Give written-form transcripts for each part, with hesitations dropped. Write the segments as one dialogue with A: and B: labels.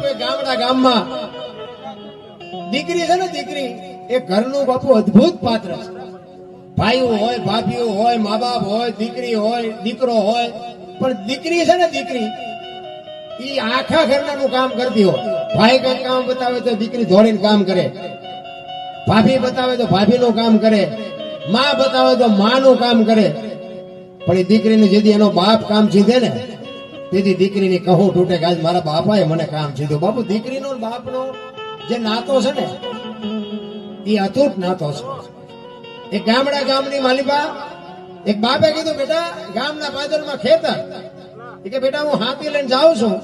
A: બાપુ એક ગામમાં દીકરી છે ને, દીકરી એ ઘરનું બાપુ અદ્ભુત પાત્ર છે. ભાઈઓ હોય, ભાભીઓ હોય, મા બાપ હોય, દીકરી હોય, દીકરો હોય, પણ દીકરી છે ને, દીકરી ઈ આખા ઘરનાનું કામ કરતી હોય. ભાઈ કઈ કામ બતાવે તો દીકરી દોડીને કામ કરે, ભાભી બતાવે તો ભાભીનું કામ કરે, માં બતાવે તો માનું કામ કરે. પણ એ દીકરીને જેથી એનો બાપ કામ સીધે ને, તેથી દીકરીની કહું તૂટે કે આજ મારા બાપાએ મને કામ સીધું. બાપુ દીકરીનો બાપનો જે નાતો છે ને, એ અતૂટ નાતો છે. એક ગામની માલિકા એક બાપે કીધું, બેટા ગામના પાદરમાં ખેતર, કે બેટા હું હાથી લઈને જાઉં છું,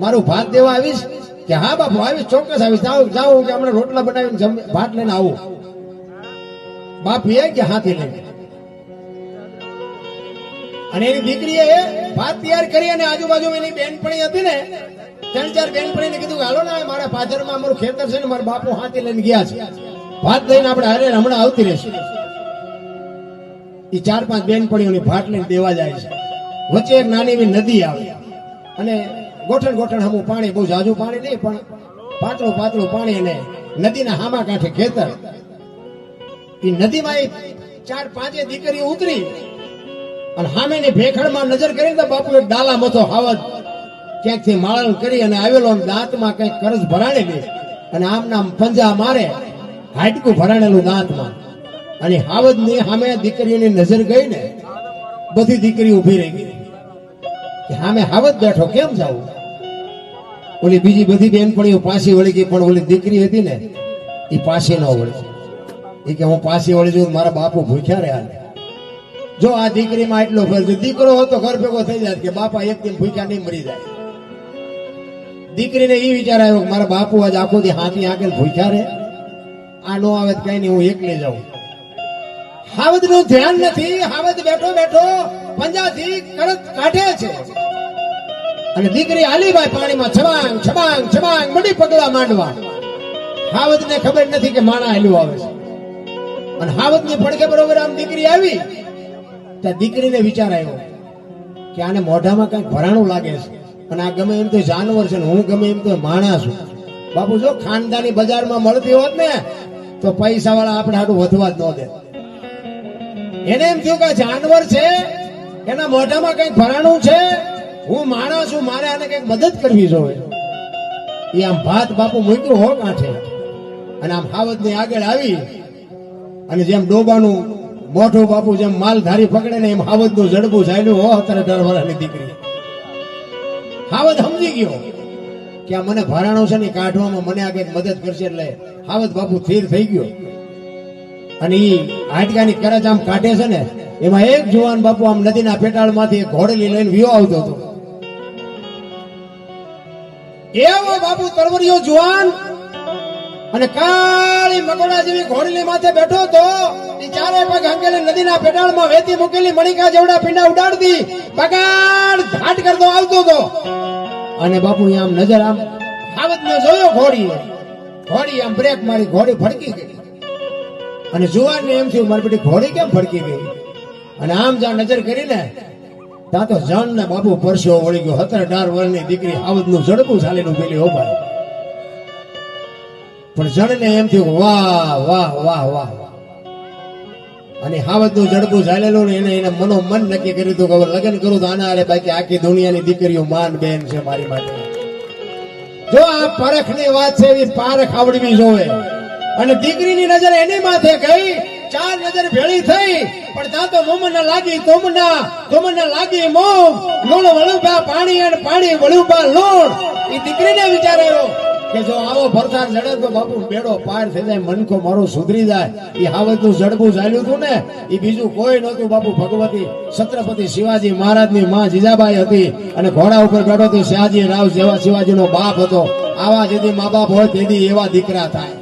A: મારું ભાત દેવા આવીશ? કે હા બાપુ આવીશ, ચોક્કસ આવીશ. જાઉં કે હમણાં રોટલા બનાવીને ભાત લઈને આવું. બાપ એ કે હાથી લઈને, અને એની દીકરીએ ભાત તૈયાર કરી અને આજુબાજુ એની બેનપણી હતી ને, 3-4 બેનપણીને કીધું હાલો ને મારા પાદરમાં અમારું ખેતર છે ને, મારા બાપુ હાથી લઈને ગયા છે, ભાત લઈને આપણે હારે હમણાં આવતી રહેશે. એ 4-5 બેનપણીઓની ભાત લઈને દેવા જાય છે. વચ્ચે એક નાની એવી નદી આવે અને ગોઠણ હમું પાણી, બહુ જાજુ પાણી નહીં પણ પાતળું પાણી, અને નદીના હામા કાંઠે ખેતર. એ નદીમાં એ 4-5 દીકરીઓ ઉતરી અને સામેની ભેખડમાં નજર કરીને તો બાપુ એક ડાલા મથો હાવજ ક્યાંકથી માળણ કરી અને આવેલો, દાંતમાં કઈક કરજ ભરાણેલી અને આમ નામ પંજા મારે, હાડકું ભરાણેલું દાંતમાં. અને હાવજ ની સામે દીકરીઓની નજર ગઈ ને, બધી દીકરી ઉભી રહી ગઈ કે સામે હાવજ બેઠો, કેમ જાવું? ઓલી બીજી બધી બેનપણીઓ પાછી વળી ગઈ, પણ ઓલી દીકરી હતી ને એ પાછી ન વળી. એ કે હું પાછી વળી જઉં, મારા બાપુ ભૂખ્યા રહ્યા. જો આ દીકરીમાં એટલો ફેર, દીકરો હતો ઘર ભેગો થઈ જાય કે બાપા એક દિન ભૂખ્યા નહીં મરી જાય. દીકરીને એ વિચાર આવ્યો કે મારા બાપુ આજ આખો દી હાથી આગળ ભૂખ્યા રહે, આ નો આવે કઈ નહીં, હું એકલી જાઉં. હાવજ નું ધ્યાન નથી, હાવજ બેઠો પંજાથી કરત કાઢે છે અને દીકરી આલીબાઈ પાણીમાં છબાંગ મડી પગલા માંડવા. હાવજ ને ખબર નથી કે માણા હેલું આવે છે. અને હાવજ ની પડકે બરોબર આમ દીકરી આવી, ત્યાં દીકરીને વિચાર આવ્યો કે આને મોઢામાં કઈક ભરાણું લાગે છે, અને આ ગમે એમ તો જાનવર છે ને હું ગમે એમ તો માણસ છું. બાપુ જો ખાનદાની બજારમાં મળતી હોત ને તો પૈસા વાળા આપણે હાટું વધવા જ ન દે. એને એમ થયું કે જાનવર છે, એના મોઢામાં કઈક ભરાણું છે, હું માણસ છું, મારે આને કઈક મદદ કરવી જોઈએ. એ આમ ભાત બાપુ મૂક્યું હો કાંઠે, અને આમ હાવજ ની આગળ આવી અને જેમ ડોબાનું મોઢું બાપુ જેમ માલધારી પકડે ને, એમ હાવજ નું જડબું ચાલ્યું હો. 17 વર્ષની દીકરી હાવજ સમજી ગયો કે આ મને ભરાણું છે ને કાઢવામાં મને આ કઈક મદદ કરશે, એટલે હાવજ બાપુ સ્થિર થઈ ગયો. અને ઈ હાડકાની કરજ આમ કાઢે છે ને, એમાં એક જુવાન બાપુ આમ નદીના પેટાળમાંથી એક ઘોડલી લઈને વિયો આવતો હતો. એવો બાપુ તરવરિયો જુવાન અને કાળી મકોડા જેવી ઘોડલી માથે બેઠો હતો. એ ચારે પગ હંકેલી નદીના પેટાળમાં વેતી મૂકેલી મણિકા જેવડા પીંડા ઉડાડતી બગાડ ઘાટ કરતો આવતો હતો. અને બાપુ આમ નજર આમ હાવજ ને જોયો, ઘોડી આમ બ્રેક મારી, ઘોડી ફડકી ગઈ. અને જુવાનને એમ થયું મારી બેટી ઘોડી કેમ ફડકી ગઈ. અને આમ જ્યાં નજર કરીને ત્યાં તો જણ ને બાપુ પરસ્યો વળી ગયો. 17 વર્ષની દીકરી હાવજ નું જડબું ચાલીનું પેલી હો ભાઈ. પણ જણને એમ થયું વાહ વાહ વાહ વાહ. અને હાવજ નું જડબું ચાલેલું ને એને મન નક્કી કર્યું હતું કે હવે લગ્ન કરું તો આના અરે બાકી આખી દુનિયાની દીકરીઓ માન બેન છે મારી માટે. જો આ પરખ ની વાત છે, એવી પારખ આવડવી જોવે. અને દીકરીની નજર એની માથે ગઈ, 4 નજર ભેળી થઈ, પણ ત્યાં તો મોમના લાગી તોમના લાગી મોમ, લૂણ વળુપા પાણી અને પાણી વળુપા લૂણ. એ દીકરીને વિચાર આવ્યો કે જો આવો ભરસાર જડે તો બાપુ બેડો પાર થઈ જાય, મનકો મારું સુધરી જાય. એ હાવજ નું જડબું ચાલ્યું હતું ને, એ બીજું કોઈ નહોતું બાપુ, ભગવતી છત્રપતિ શિવાજી મહારાજની માં જીજાબાઈ હતી. અને ઘોડા ઉપર બેઠો તો શિવાજી રાવ જેવા શિવાજી નો બાપ હતો. આવા જેથી મા બાપ હોય તેથી એવા દીકરા થાય.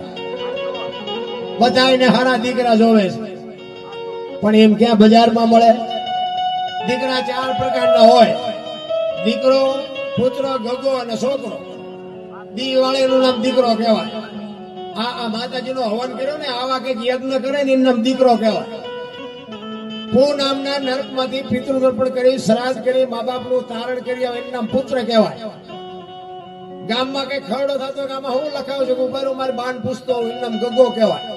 A: બધાને હારા દીકરા જોવે છે, પણ એમ ક્યાં બજારમાં મળે? દીકરા 4 પ્રકારના હોય, દીકરો, પુત્ર, ગગો અને છોકરો. દીવાળીનું નામ દીકરો કહેવાય. આ માતાજીનો હવન કર્યો ને, આવા કઈક યજ્ઞ કરે ને એનું નામ દીકરો કહેવાય. પૂ નામના નરકમાંથી પિતૃ તર્પણ કરી, શ્રાદ્ધ કરી, મા બાપનું તારણ કરી, એનું નામ પુત્ર કહેવાય. ગામમાં કઈ ખરડો થતો કે આમાં હું લખાવું છું ઉભારું મારી બાન પૂછતો હોઉં એમ ગગો કહેવાય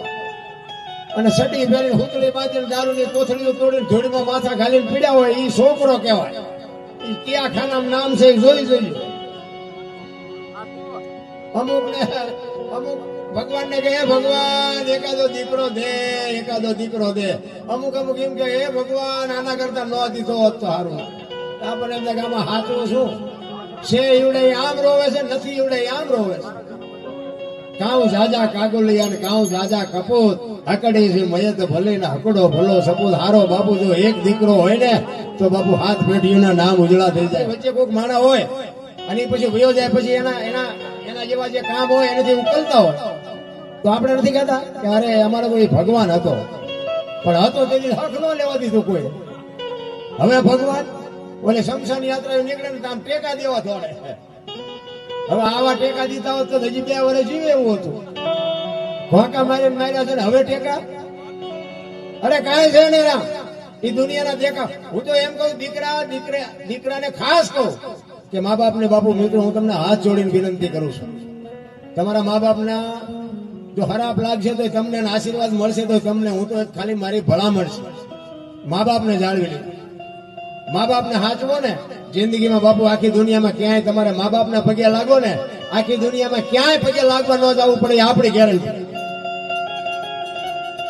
A: અને સટી ફેરીને હુતળી બાંધીને દારૂની કોથળીઓ તોડીને જોડીમાં માથા ઘાલીને પીડ્યા હોય એ છોકરો કહેવાય. એ કયા ખાનામાં નામ છે એ જોઈ જોઈએ. અમુક ભગવાન ને કહે ભગવાન એકાદો દીકરો દે એકાદો દીકરો દે. અમુક એમ કે હે ભગવાન આના કરતા ન દીધો હોત તો સારું. આપણને એમ થાય કે આમાં હાચું શું છે? ઈવડે આમ રોવે છે, નથી ઈવડે આમ રોવે છે. કાઉ જાજા કાગુલિયા ને કાઉ જાજા કપૂત હકડી છે મયત ભલે ને હકડો ભલો સપૂત. હારો બાપુ જો એક દીકરો હોય ને તો બાપુ હાથ પેઢીઓના નામ ઉજળા થઈ જાય. વચ્ચે કોઈક માણા હોય અને પછી વયો જાય પછી એના જેવા જે કામ હોય એનાથી ઉકલતા હોય તો આપણે નથી કહેતા કે અરે અમારો તો એ ભગવાન હતો, પણ હતો તેથી હક ન લેવા દીધું કોઈ. હવે ભગવાન ઓલે શમશાન યાત્રા નીકળે ને આમ ટેકા દેવા દોડે. હવે આવા ટેકા દીધા હોત તો હજી 2 વર્ષ જીવે એવું હતું. ઘોકા માર્યા છે ને હવે ટેકા અરે કાંઈ છે ને રામ એ દુનિયાના દેખા. હું તો એમ કહું દીકરાને ખાસ કહું કે મા બાપ ને બાપુ મિત્રો હું તમને હાથ જોડીને વિનંતી કરું છું. તમારા મા બાપના જો ખરાબ લાગશે તો તમને આશીર્વાદ મળશે તો તમને હું તો ખાલી મારી ભલામણ છે મા બાપને જાળવી લે. મા બાપને હાચવો ને જિંદગીમાં બાપુ આખી દુનિયામાં ક્યાંય તમારે મા બાપના પગે લાગો ને આખી દુનિયામાં ક્યાંય પગે લાગવા ન જવું પડે આપણી ગેરંટી.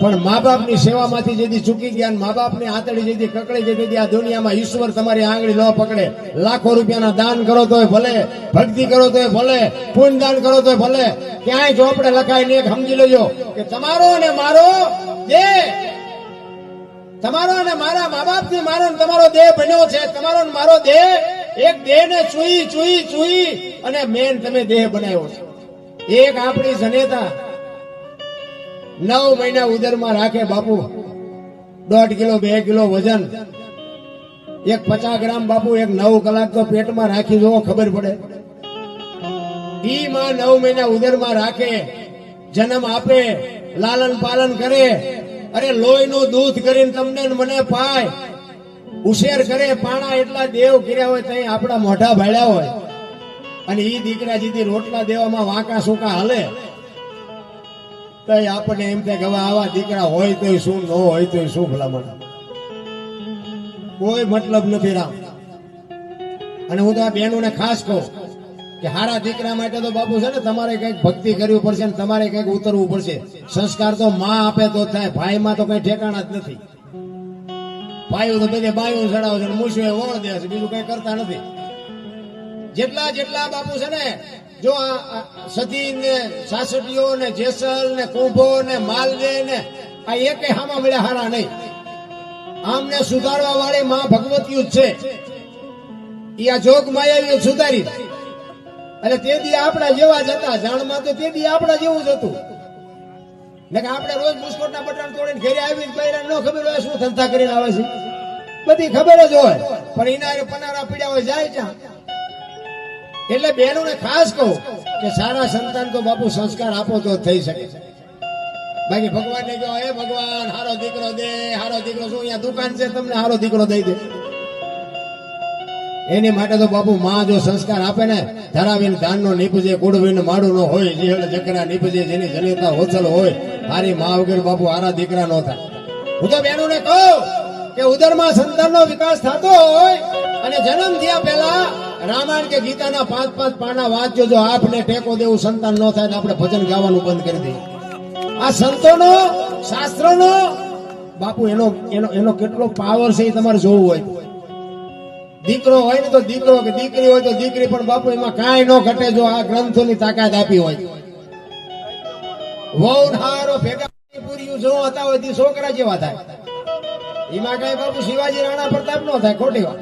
A: પણ મા બાપની સેવામાંથી જેથી ચૂકી ગયા મા બાપની આંતળી જેથી કકડી જેથી આ દુનિયામાં ઈશ્વર તમારી આંગળી ન પકડે. લાખો રૂપિયાના દાન કરો તોય ભલે, ભક્તિ કરો તોય ભલે, પુણ્ય દાન કરો તોય ભલે, ક્યાંય ચોપડે લખાય ને સમજી લેજો કે તમારો અને મારો દેહ, તમારો અને મારા મા બાપ થી મારો તમારો દેહ બન્યો છે. તમારો ને મારો દેહ એક દેહ ને ચૂઈ અને મેન તમે દેહ બનાવ્યો છે. એક આપણી જનેતા 9 મહિના ઉદરમાં રાખે બાપુ, 1.5 કિલો 2 કિલો વજન, એક 50 ગ્રામ બાપુ એક 9 કલાક તો પેટમાં રાખી જોવો ખબર પડે. ઈ માં 9 મહિના ઉદરમાં રાખે, જન્મ આપે, લાલન પાલન કરે, અરે લોહીનું દૂધ કરીને તમને મને પાય, ઉછેર કરે, પાણા એટલા દેવ કર્યા હોય ત્યાં આપણા મોઢા ભાળ્યા હોય અને ઈ દીકરા જીતી રોટલા દેવામાં વાંકા સુકા હાલે તો આપણને એમ થાય કે હવે આવા દીકરા હોય તો શું, ન હોય તો શું, ભલામણ કોઈ મતલબ નથી રામ. અને હું તો આ બહેનોને ખાસ કહું કે હારા દીકરા માટે તો બાપુ છે ને તમારે કઈક ભક્તિ કરવી પડશે ને તમારે કઈક ઉતરવું પડશે. સંસ્કાર તો માં આપે તો થાય, ભાઈમાં તો કઈ ઠેકાણા જ નથી. ભાઈઓ તો બધે બાયું ચડાવે છે, મૂછું વોળ દે છે, બીજું કઈ કરતા નથી. જેટલા બાપુ છે ને જો સતી ને સાસટીઓ ને જેસલ ને કુંભો ને માલદે ને આ એકે હામા મળ્યા હારા નહીં. આમને સુધારવા વાળી માં ભગવતીઓ જ છે. ઈ આ જોગ માયાવીઓ સુધારી અને તે દી આપણા જેવા જ હતા. જાણમાં તો તે દી આપણા જેવું જ હતું ને કે આપણે રોજ બુસ્કોટના બટન તોડીને ઘરે આવીને બૈરા ન ખબર હોય શું ધંધા કરીને આવે છે, બધી ખબર જ હોય, પણ એના પનારા પીડ્યા હોય જાય ત્યાં. એટલે બહેનોને ખાસ કહું કે સારા સંતાન તો બાપુ સંસ્કાર આપો તો થઈ શકે. બાકી ભગવાનને કહો હે ભગવાન હારો દીકરો દે, હારો દીકરો શું અહીંયા દુકાન છે તમને હારો દીકરો દઈ દે. એની માટે તો બાપુ માં જો સંસ્કાર આપે ને ધરાવીને ધાનનો નીપજે, કુડવીને માડું ન હોય, જે જકરા નીપજે, જેની જનેતા હોસલ હોય, હારી માં વગર બાપુ હારા દીકરા ન થાય. હું તો બહેનોને કહું કે ઉદરમાં સંતાનનો વિકાસ થતો હોય અને જન્મ થયા પહેલા રામાયણ કે ગીતાના 5-5 પાના વાંચજો. જો આપને ટેકો દેવું સંતાન ન થાય તો આપણે ભજન ગાવાનું બંધ કરી દઈએ. આ સંતોનો શાસ્ત્રોનો બાપુ એનો કેટલો પાવર છે એ તમારે જોવું હોય. દીકરો હોય ને તો દીકરો, કે દીકરી હોય તો દીકરી, પણ બાપુ એમાં કાંઈ ન ઘટે જો આ ગ્રંથોની તાકાત આપી હોય. વહુ હારો ભેગા પૂરી જો હતા હોય છોકરા જેવા થાય. એમાં કઈ બાપુ શિવાજી રાણા પ્રતાપ નો થાય, ખોટી વાત.